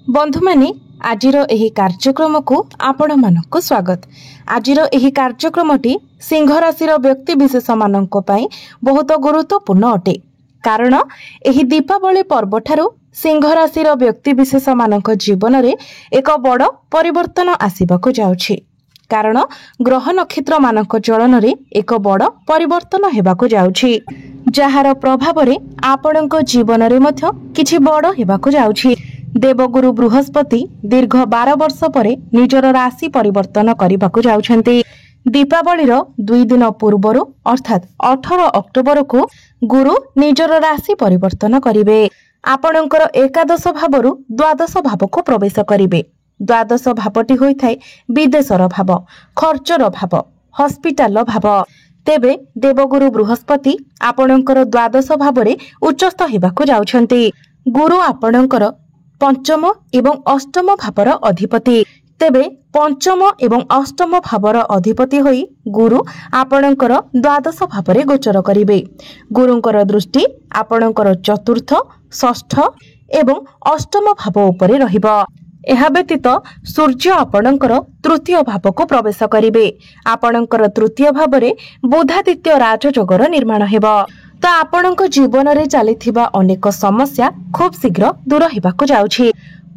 बंधु माने आजिर एही कार्यक्रम को आपण मानक स्वागत। आजिर एही कार्यक्रमटी सिंह राशि व्यक्ति विशेष मानक पई बहुत गुरुत्वपूर्ण अटे। कारण एही दीपावली पर्व ठारू सिंह राशि व्यक्ति विशेष मानक जीवन रे एक बड़ परिवर्तन आसीबाकू जाउछि। कारण ग्रह नक्षत्र मानक चलन रे एक बड़ परिवर्तन हेबाकू जाउछि, जहार प्रभाव रे आपणक जीवन रे मध्य किछि बड़ हेबाकू जाउछि। देवगुरु बृहस्पति दीर्घ 12 वर्ष परे निजर राशि परिवर्तन करबाकू जाउछन्ति। दीपावली 2 दिन पूर्वरु अर्थात 18 अक्टोबर को गुरु निजर राशि परिवर्तन करिवे। आपणकर एकादश भावरु द्वादश भाव को प्रवेश करिवे। द्वादश भावटी होइथाय विदेशर भाव, खर्चर भाव, हॉस्पिटल भाव। तेबे देवगुरु बृहस्पति आपणकर द्वादश भावरे उच्चस्थ हेबाकू जाउछन्ति। गुरु आपणकर पंचम एवं अष्टम भावर अधिपति। तेबे पंचम एवं अष्टम भावर अधिपति होई गुरु आपणकर द्वादश भावरे गोचर करिवे। गुरुंकर दृष्टि आपणकर चतुर्थ, षष्ठ एवं अष्टम भाव उपरे रहिबो। एहा व्यतीत सूर्य आपणकर तृतीय भाव को प्रवेश करिवे। आपणकर तृतीय भावरे बुधादित्य राजयोगर निर्माण हेबो। तो आपणक जीवन रे चलिथिबा अनेक समस्या खूब शीघ्र दूर हेबाकू जाउछि।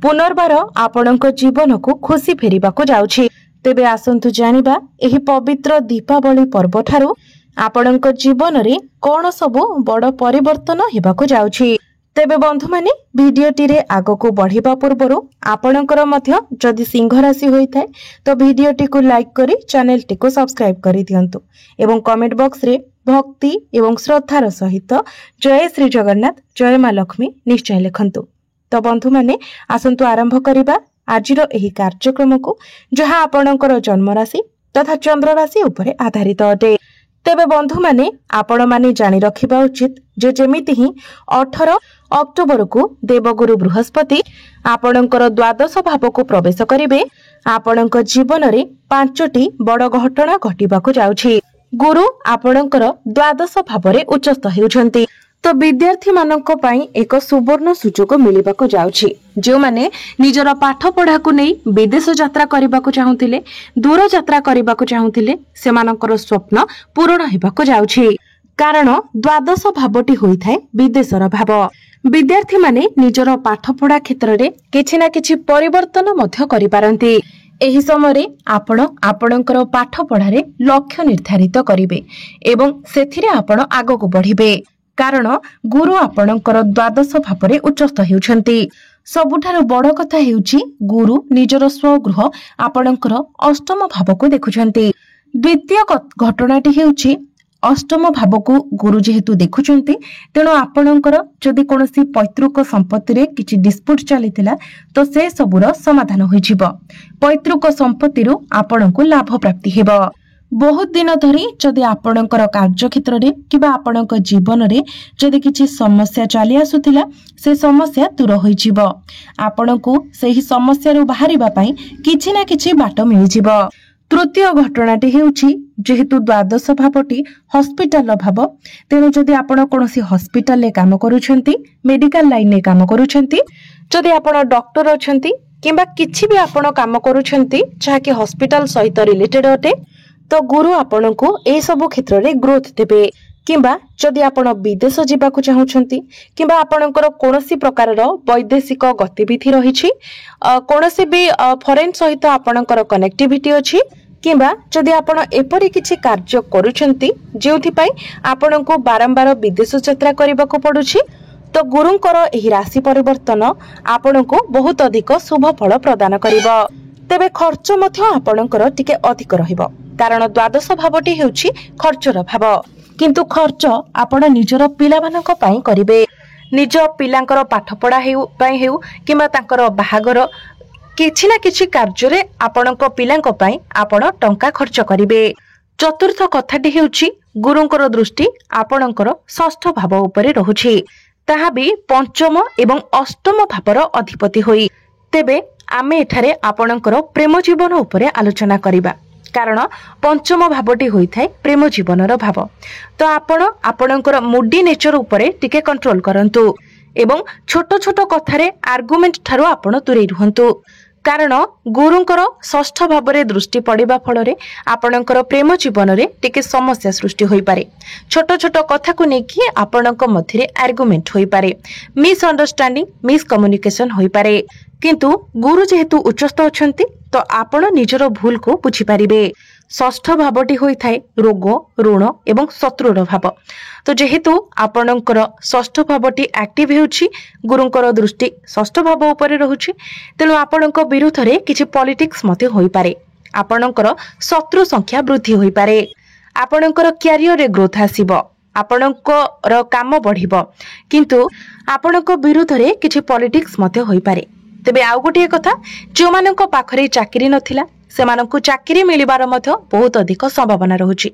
पुनर्बार आपणक जीवन को खुशी फेरिबाकू जाउछि। तेबे आसंतु जानिबा एही पवित्र दीपावली पर्व ठारू आपणक जीवन रे कोन सबु बड़ परिवर्तन हेबाकू जाउछि। तेबे बंधु माने भिडियोटी रे आगको बढ़िबा पूर्वरु आपणकर मध्य जदि सिंह राशि होइथाय तो भिडियोटी को लाइक करी चैनल टी को सब्सक्राइब करि दियंतु एवं कमेंट बॉक्स रे भक्ति एवं श्रद्धार सहित जय श्री जगन्नाथ, जय मां लक्ष्मी निश्चय लिखंतु। तो बंधु माने आसंतु आरंभ करिबा आजिर एही कार्यक्रम को, जहा आपणकर जन्म राशि तथा चंद्र राशि उपरे आधारित अटे। तेबे बंधु माने आपण माने जानि रखिबा उचित जे जेमिति ही 18 अक्टोबर को देवगुरु बृहस्पति आपणकर द्वादश भाव को प्रवेश करिवे। आपणक जीवन रे 5टी बड़ घटना घटिबाकू जाउछि। गुरु आपणकर द्वादश भावरे उच्चस्थ हेउछन्ति। तो विद्यार्थी मानक पई एक सुवर्ण सुजोग मिलिबाकू जाउछि। जो माने निजर पाठ पढ़ा को नै विदेश यात्रा करबाकू चाहुथिले, दूर यात्रा करबाकू चाहुथिले, सेमानकर स्वप्न पूर्ण हेबाकू जाउछि। कारण द्वादश भावटी होइथाय विदेशर भाव। विद्यार्थी माने निजर पाठ पढ़ा क्षेत्र रे किछि ना किछि परिवर्तन मध्य करि पारंती। एही समय आपण आपणकर पाठ पढ़ारे लक्ष्य निर्धारित करिवे एवं सेथिरे आपण आगको बढ़िबे। कारण गुरु आपणकर द्वादश भावरे उच्चस्थ हेउछन्ति। सबुठारु बड़ कथा हेउछि गुरु निजर स्वगृह आपणकर अष्टम भाव को देखुछन्ति। द्वितीय घटनाटी हेउछि अष्टम भाव को गुरु जेहेतु देखुछन्ति, तेणु आपणकर जदि कोनोसी पैतृक संपत्ति रे किछि डिस्प्यूट चलिथिला तो से सबुर समाधान होइजिबो। पैतृक संपत्ति रु आपणको लाभ प्राप्ति हेबो। बहुत दिन धरी जदि आपणकर कार्य क्षेत्र रे किबा आपणक जीवन रे जदि किछि समस्या चली आसुथिला से समस्या दूर होइजिबो। आपणको सेही समस्या रु बाहरिबा पई किछि ना किछि बाट मिलिजिबो। तृतीय घटनाटी हेउछि जेहेतु द्वादश भावटी हॉस्पिटल भाव, तेणु जदि आपण कोनोसी हॉस्पिटल ले काम करूछंती, मेडिकल लाइन ले काम करूछंती, जदि आपण डॉक्टर अछंती किबा किछि भी आपण काम करूछंती जहा कि हॉस्पिटल सहित रिलेटेड अटे, तो गुरु आपणको ए सब क्षेत्र रे ग्रोथ देबे। किबा जदि आपण विदेश जिबाकू चाहुछंती किबा आपणकर कोनोसी प्रकार रो वैदेशिक गतिविधि रहिछि, कोनोसी भी फॉरेन सहित आपणकर कनेक्टिविटी अछि, किबा जदि आपण एपरि किछि कार्य करूछंती जेउथि पई आपणको बारंबार विदेश यात्रा करबाकू पडुछि, तो गुरुंकर एही राशि परिवर्तन आपणको बहुत अधिक शुभ फल प्रदान करिवो। तेबे खर्च मध्य आपणकर टिके अधिक रहिबो। कारण द्वादश भावटी हेउछि खर्चर भाव। किंतु खर्च आपण निजर पिलामानक पई करिवे। निज पिलांकर पाठ पढ़ा हेउ किंबा तांकर बाहागर किछि ना किछि कार्य रे आपणक पिलांक पई आपण टंका खर्च करिवे। चतुर्थ कथाटी हेउछि गुरुंकर दृष्टि आपणकर षष्ठ भाव उपरे रहुछि, ताहा भी पंचम एवं अष्टम भावर अधिपति होई। तेबे आमे एठारे आपणकर प्रेम जीवन उपरे आलोचना करिबा। कारण पंचम भावटी होइथाय प्रेम जीवनर भाव। तो आपण आपणकर मूडी नेचर उपरे टिके कंट्रोल करंतु। एवं छोट छोट कथार आर्गुमेंट ठारू आपण दूरे रुहंतु कारण गुरुंकर षष्ठ भाव में दृष्टि पड़िबा फल आपणकर प्रेम जीवन में टिके समस्या सृष्टि होई पारे। छोट छोट कथा को लेकिन आपणक मध्य आर्गुमेंट होई पारे, मिसअंडरस्टैंडिंग मिसकम्युनिकेशन होई पारे। किंतु गुरु जेहेतु उच्चस्थ अछंती तो आपण निजर भूल को बुझी पारिबे। षष्ठ भावटी होई थाए रोग ऋण एवं शत्रुर भाव। तो जेहेतु आपणकर षष्ठ भावटी एक्टिव हेउछि, गुरुंकर दृष्टि षष्ठ भाव उपरे रहुछि, तेणु आपणक विरुद्ध रे किछि पॉलिटिक्स मते होई पारे। आपणकर शत्रु संख्या वृद्धि होई पारे। आपणकर कैरियर रे ग्रोथ आसीबो, आपणकर काम बढ़िबो, किंतु आपणक विरुद्ध रे किछि पॉलिटिक्स मते होई पारे। तेबे आउ गोटे कथा, जो मानक पाखरे चाकरी नथिला सेमानंकु चाकरी मिलिबार मध्य बहुत अधिक संभावना रहुछि।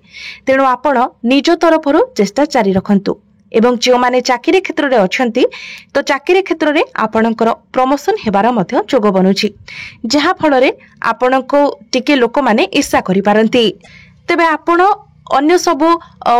तेणु आपण निज तरफरु चेष्टा जारी रखंतु एवं जो माने चाकरी क्षेत्र रे अछंती तो चाकरी क्षेत्र रे आपणकर प्रमोशन हेबार मध्य जोग बनुछि, जहा फल रे आपणको टिके लोक माने ईर्ष्या करि पारंती। तेबे आपण अन्य सबु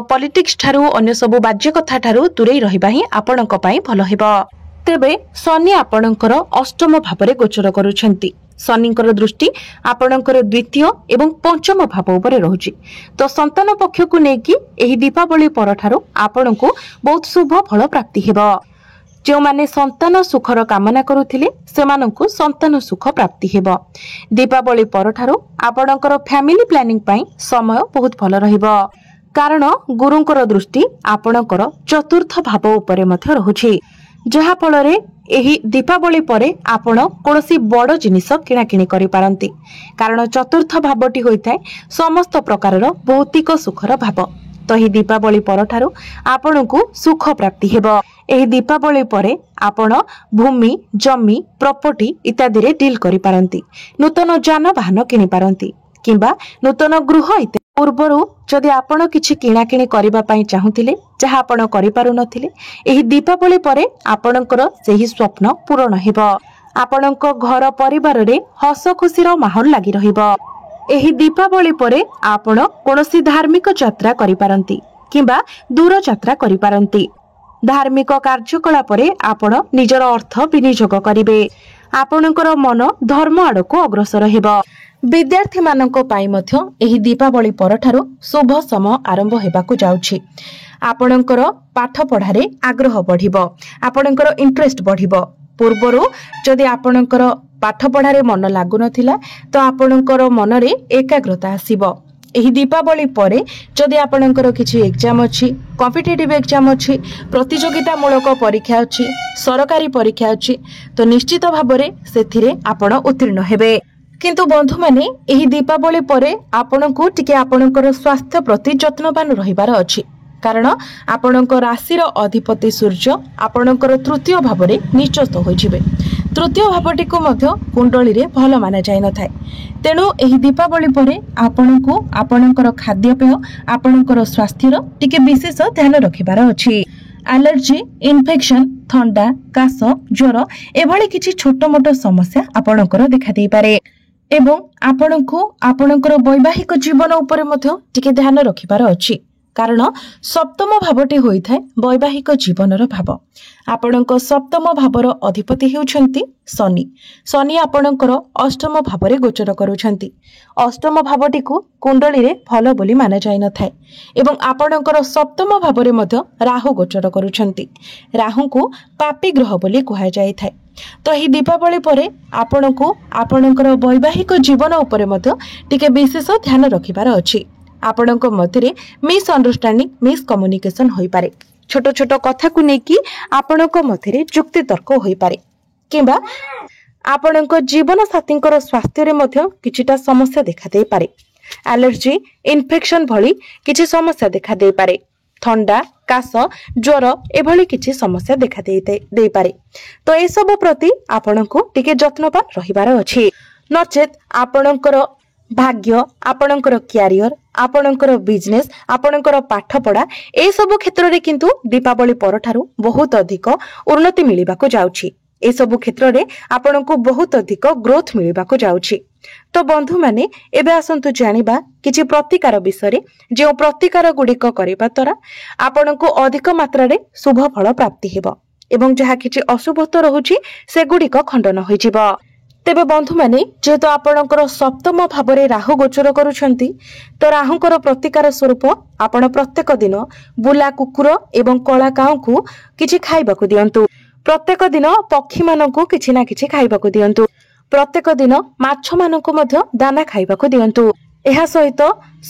पॉलिटिक्स ठारू अन्य सबु बाज्य कथा ठारू दूरे रहिबा ही आपणक पई भलो हेबो। तेबे शनि आपणकर अष्टम भाव में गोचर करुछंती। शनिकर दृष्टि आपणकर द्वितीय एवं पंचम भाव उपरे रहुछि। तो संतान पक्ष को लेकी एही दीपावली परठारो आपणको बहुत शुभ फल प्राप्ति हेबो। जो माने संतान सुखर कामना करुथिले सेमानंकु संतान सुख प्राप्ति हेबो। दीपावली परठारो आपणकर फैमिली प्लानिंग पई समय बहुत भल रहिबो, कारण गुरुंकर दृष्टि आपणकर चतुर्थ भाव उपरे मध्य रहुछि, जहा फल रे एही दीपावली परे आपण कोनोसी बड़ जिनिस किणाकिणी करि पारंती, कारण चतुर्थ भावटी होइथाय समस्त प्रकारर भौतिक सुखर भाव। तो ही दीपावली परठारो आपणकु सुख प्राप्ति हेबो। एही दीपावली परे आपण भूमि जमी प्रॉपर्टी इत्यादि रे डील करि पारंती, नूतन जान वाहन किनि पारंती किंबा नूतन गृह इत्यादि। पूर्वरु जदि आपण किछि किणाकिणी करिबा पई चाहुथिले जहा आपण करि पारु नथिले, एही दीपावली परे आपणकर सेही स्वप्न पूर्ण हेबो। आपणक घर परिवार रे हस खुशीर माहौल लागि रहिबो। एही दीपावली परे आपण कोनोसी धार्मिक यात्रा करि पारंती किंबा दूर यात्रा करि पारंती। धार्मिक कार्यकलाप रे आपण निजर अर्थ विनियोग करिवे। आपणकर मन धर्म आडको अग्रसर हेबो। विद्यार्थी मानक पाई मध्य एही दीपावली परठारो शुभ समय आरंभ हेबाकु जाउछि। आपणकर पाठ पढ़ारे आग्रह बढ़िबो, आपणकर इंटरेस्ट बढ़िबो। पूर्वरु जदि आपणकर पाठ पढ़ारे मन लागु नथिला तो आपणकर मन रे एकाग्रता आसीबो। एही दीपावली परे जदि आपणकर किछि एग्जाम अछि, कॉम्पिटिटिव एग्जाम अछि, प्रतियोगिता मूलक परीक्षा अछि, सरकारी परीक्षा अछि, तो निश्चित भाबरे सेथिरे आपण उत्तीर्ण हेबे। किंतु बंधु माने एही दीपावली परे आपणको टिके आपणकर स्वास्थ्य प्रति जत्नवान रहिबार अछि, कारण आपणकर राशिर अधिपति सूर्य आपणकर तृतीय भावरे निचस्थ होइजिबे। तृतीय भावटी को मध्य कुंडली रे भल माना जाय न थाए। तेणु एही दीपावली परे आपणको आपणकर खाद्यपेय आपणकर स्वास्थ्यर टिके विशेष ध्यान रखिबार अछि। एलर्जी इन्फेक्शन थंडा काश ज्वर एभली किछि छोट मोट समस्या आपणकर देखा देई पारे एवं आपणको आपणकर वैवाहिक जीवन उपरे मध्य टिके ध्यान रखिबार अछि, कारण सप्तम भावटी होइथाय वैवाहिक जीवनर भाव। आपणक सप्तम भावर अधिपति हेउछंती शनि। शनि आपणकर अष्टम भावरे गोचर करूछंती। अष्टम भावटी को कुंडली रे भल बोली माना जाय न थाए एवं आपणकर सप्तम भावरे मध्य राहु गोचर करूछंती। राहु को पापी ग्रह बोली कुहा जाय थाए। तो ही दीपावली परे आपणको आपणकर वैवाहिक जीवन उपरे मध्य टिके विशेष ध्यान रखिबार अछि। आपणक मध्यरे मिसअंडरस्टैंडिंग मिसकम्युनिकेशन होई पारे। छोट छोट कथा को नेकी आपणक मध्यरे जुक्ति तर्क होई पारे किंबा आपणक जीवन साथींकर स्वास्थ्य रे मध्य किछिटा समस्या देखा दे पारे। एलर्जी इन्फेक्शन भली किछि समस्या देखा दे पारे। थंडा काश ज्वर एभली किछि समस्या देखा दे पारे। तो ए सब प्रति आपणको टिके जत्नवान रहिबार अछि, नचेत आपणकर भाग्य आपणकर कैरियर आपणकर बिजनेस आपणकर पाठ पढ़ा ए सब क्षेत्र रे किंतु दीपावली परठारु बहुत अधिक उन्नति मिलिबाको जाउछि। ए सब क्षेत्र रे आपणको बहुत अधिक ग्रोथ मिलिबाको जाउछि। तो बंधु माने एबे आसंतु जानिबा किछि प्रतिकार विषय रे, जे प्रतिकार गुडिक करिबा तरा आपणको अधिक मात्रा रे शुभ फल प्राप्ति हेबो। ଏବଂ ଯାହା କିଛି ଅଶୁଭତ୍ୱ ରହୁଛି ସେଗୁଡ଼ିକ ଖଣ୍ଡନ ହୋଇଯିବ। ତେବେ ବନ୍ଧୁମାନେ, ଯେହେତୁ ଆପଣଙ୍କର ସପ୍ତମ ଭାବରେ ରାହୁ ଗୋଚର କରୁଛନ୍ତି, ତ ରାହୁଙ୍କର ପ୍ରତିକାର ସ୍ୱରୂପ ଆପଣ ପ୍ରତ୍ୟେକ ଦିନ ବୁଲା କୁକୁର ଏବଂ କଳା କାଉଙ୍କୁ କିଛି ଖାଇବାକୁ ଦିଅନ୍ତୁ। ପ୍ରତ୍ୟେକ ଦିନ ପକ୍ଷୀମାନଙ୍କୁ କିଛି ନା କିଛି ଖାଇବାକୁ ଦିଅନ୍ତୁ। ପ୍ରତ୍ୟେକ ଦିନ ମାଛମାନଙ୍କୁ ମଧ୍ୟ ଦାନା ଖାଇବାକୁ ଦିଅନ୍ତୁ। ଏହା ସହିତ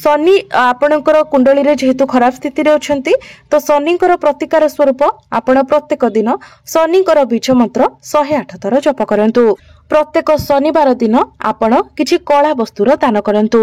ଶନି ଆପଣଙ୍କର କୁଣ୍ଡଳୀରେ ଯେହେତୁ ଖରାପ ସ୍ଥିତିରେ ଅଛନ୍ତି, ତ ଶନିଙ୍କର ପ୍ରତିକାର ସ୍ୱରୂପ ଆପଣ ପ୍ରତ୍ୟେକ ଦିନ ଶନିଙ୍କର ବୀଜ ମନ୍ତ୍ର 108 ଥର ଜପ କରନ୍ତୁ। ପ୍ରତ୍ୟେକ ଶନିବାର ଦିନ ଆପଣ କିଛି କଳା ବସ୍ତୁର ଦାନ କରନ୍ତୁ।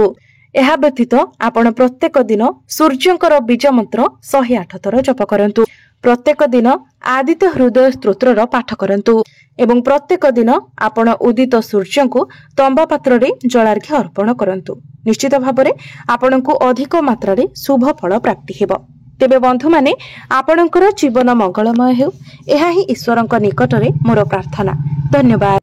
ଏହା ବ୍ୟତୀତ ଆପଣ ପ୍ରତ୍ୟେକ ଦିନ ସୂର୍ଯ୍ୟଙ୍କର ବୀଜ ମନ୍ତ୍ର 108 ଥର ଜପ କରନ୍ତୁ। ପ୍ରତ୍ୟେକ ଦିନ ଆଦିତ୍ୟ ହୃଦୟ ସ୍ତୋତ୍ରର ପାଠ କରନ୍ତୁ ଏବଂ ପ୍ରତ୍ୟେକ ଦିନ ଆପଣ ଉଦିତ ସୂର୍ଯ୍ୟଙ୍କୁ ତମ୍ବା ପାତ୍ରରେ ଜଳାର୍ଘ୍ୟ ଅର୍ପଣ କରନ୍ତୁ। ନିଶ୍ଚିତ ଭାବରେ ଆପଣଙ୍କୁ ଅଧିକ ମାତ୍ରାରେ ଶୁଭ ଫଳ ପ୍ରାପ୍ତି ହେବ। ତେବେ ବନ୍ଧୁମାନେ, ଆପଣଙ୍କର ଜୀବନ ମଙ୍ଗଳମୟ ହେଉ, ଏହା ହିଁ ଈଶ୍ୱରଙ୍କ ନିକଟରେ ମୋର ପ୍ରାର୍ଥନା। ଧନ୍ୟବାଦ।